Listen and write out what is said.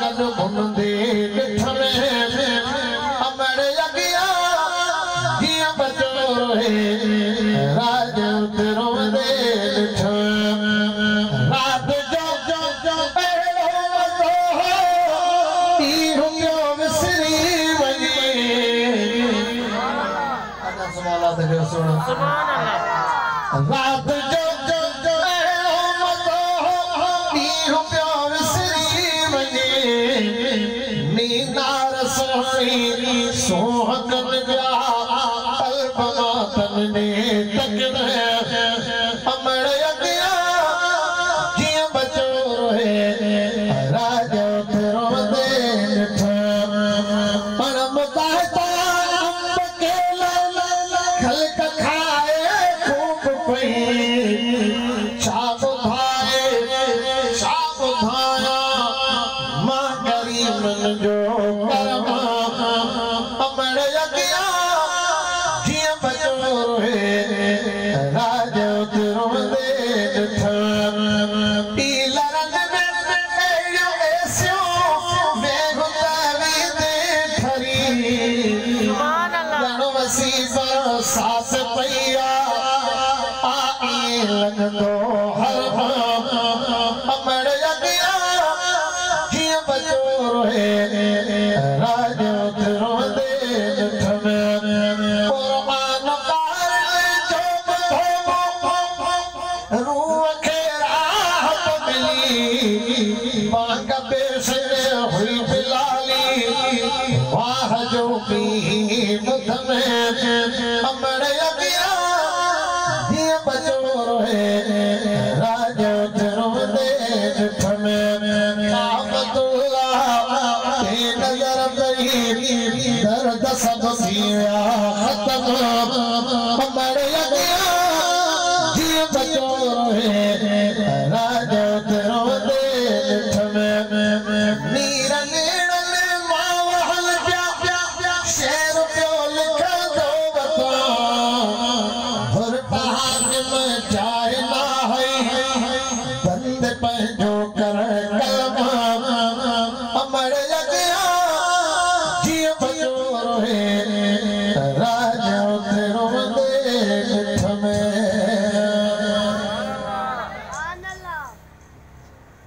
गॾ मुंदे ॾिठ में अमड़ अॻियां जीअं बचो रोहे राज तेरो दे ॾिठ रात जो अहिड़ो मज़ो ॾींहुं पियो विसरी वञे सुभाणे रात जो अहिड़ो मज़ो ॾींहुं पियो विसरी वञे नीनार सोहणी सोहगन जा क़ल्ब मातन ने तकड़ अमड़ अॻियां जीअं बचो रोहे राज तेरो दे ॾिठ पर मुताहिता अंब केला खलक खाए खूब पई छा ॿुधाया मां गरीबन जो करम अमड़ अॻियां जीअं बचो रोहे राज तेरो दे ॾिठ लड़न में अहिड़ियूं एसियूं बेगुतावी ते ठरी ॼण वसी बरसात पई आई लॻंदो हर अमड़ अॻियां जीअं बचो रोहे राज तेरो दे ॾिठ में क़ुर्आन पाढ़े जो रूह खे राहत मिली बाग पेश हुई बिलाली वाह जो मींहुं ॿुध में अमड़ अॻियां जीअं बचो रोहे राज तेरो दे ॾिठ में नज़र पई दर्द सभु थी विया ख़तम अमड़ अॻियां जीअं बचो रोहे